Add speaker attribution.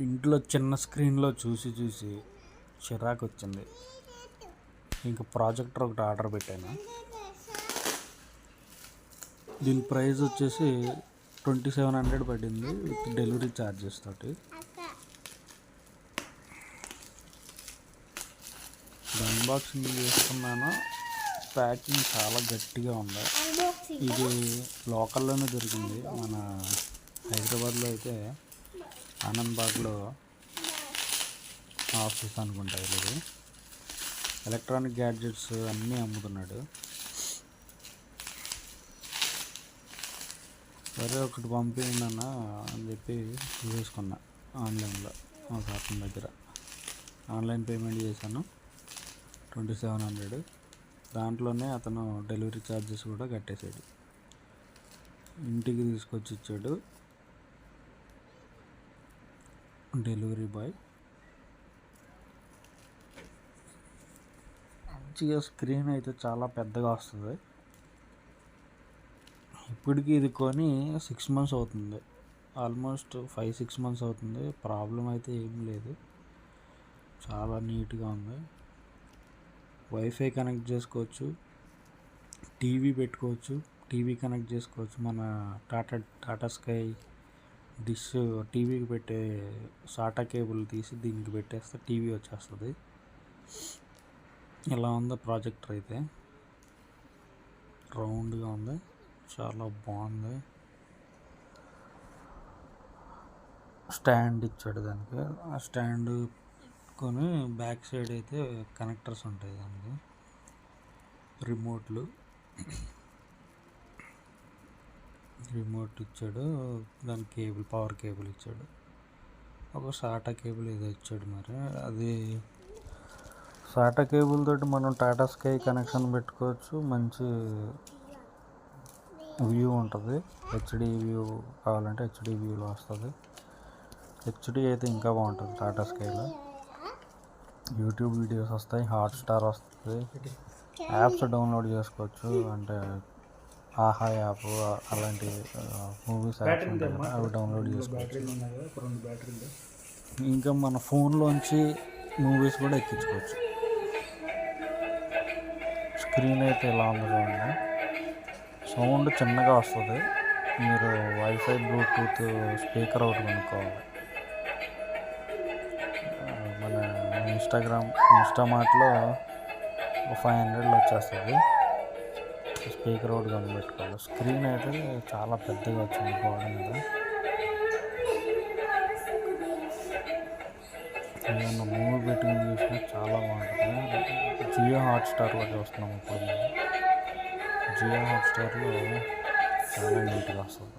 Speaker 1: ఇంట్లో చిన్న స్క్రీన్లో చూసి చూసి చిరాకు వచ్చింది. ఇంకా ప్రాజెక్టర్ ఒకటి ఆర్డర్ పెట్టాను. దీని ప్రైస్ వచ్చేసి 2700 పడింది విత్ డెలివరీ ఛార్జెస్ తోటి. అన్బాక్సింగ్ చేసుకున్నాను. ప్యాకింగ్ చాలా గట్టిగా ఉంది. ఇది లోకల్లోనే దొరికింది. మన హైదరాబాద్లో అయితే ఆనంద్బాగ్లో ఆఫీస్ అనుకుంటా. ఇది ఎలక్ట్రానిక్ గ్యాడ్జెట్స్ అన్నీ అమ్ముతున్నాడు. సరే ఒకటి పంపించన్నా అని చెప్పి తీసుకున్నా ఆన్లైన్లో. మా అతని దగ్గర ఆన్లైన్ పేమెంట్ చేశాను 2700. దాంట్లోనే అతను డెలివరీ ఛార్జెస్ కూడా కట్టేశాడు. ఇంటికి తీసుకొచ్చి ఇచ్చాడు డెలివరీ బాయ్. మంచిగా స్క్రీన్ అయితే చాలా పెద్దగా వస్తుంది. ఇప్పటికీ ఇది కొని 6 months అవుతుంది. ఆల్మోస్ట్ 5-6 months అవుతుంది. ప్రాబ్లం అయితే ఏం లేదు. చాలా నీట్గా ఉంది. వైఫై కనెక్ట్ చేసుకోవచ్చు, టీవీ పెట్టుకోవచ్చు, టీవీ కనెక్ట్ చేసుకోవచ్చు. మన టాటా స్కై డిష్ టీవీకి పెట్టే సాటా కేబుల్ తీసి దీనికి పెట్టేస్తే టీవీ వచ్చేస్తుంది. ఇలా ఉంది ప్రాజెక్టర్ అయితే. రౌండ్గా ఉంది, చాలా బాగుంది. స్టాండ్ ఇచ్చాడు దానికి. ఆ స్టాండ్ కొని బ్యాక్ సైడ్ అయితే కనెక్టర్స్ ఉంటాయి. దానికి రిమోట్ ఇచ్చాడు. దానికి కేబుల్, పవర్ కేబుల్ ఇచ్చాడు. ఒక సాటా కేబుల్ ఏదో ఇచ్చాడు. మరి అది సాటా కేబుల్ తోటి మనం టాటా స్కై కనెక్షన్ పెట్టుకోవచ్చు. మంచి వ్యూ ఉంటుంది. హెచ్డి వ్యూ కావాలంటే హెచ్డి వ్యూలో వస్తుంది. హెచ్డి అయితే ఇంకా బాగుంటుంది టాటా స్కైలో. యూట్యూబ్ వీడియోస్ వస్తాయి, హాట్స్టార్ వస్తుంది, యాప్స్ డౌన్లోడ్ చేసుకోవచ్చు. అంటే ఆహా యాప్ అలాంటి మూవీస్ యాప్స్ ఉంటాయి కదా, అవి డౌన్లోడ్ చేసుకోవచ్చు. ఇంకా మన ఫోన్లోంచి మూవీస్ కూడా ఎక్కించుకోవచ్చు. స్క్రీన్ అయితే ఎలా ఉందో చూడండి. సౌండ్ చిన్నగా వస్తుంది. మీరు వైఫై బ్లూటూత్ స్పీకర్ ఒకటి కొనుక్కోవాలి. మన ఇన్స్టామార్ట్లో 500లో వచ్చేస్తుంది. స్పీకర్ ఒకటి కొనుక్కోవాలి. స్క్రీన్ అయితే చాలా పెద్దగా వచ్చింది గోడ మీద. ఏమన్నా మూవీ పెట్టుకుని చూసినా చాలా బాగుంటుంది. జియో హాట్స్టార్లో చూస్తున్నాం ఇప్పుడు. జియో హాట్స్టార్లో చాలా నీట్గా వస్తుంది.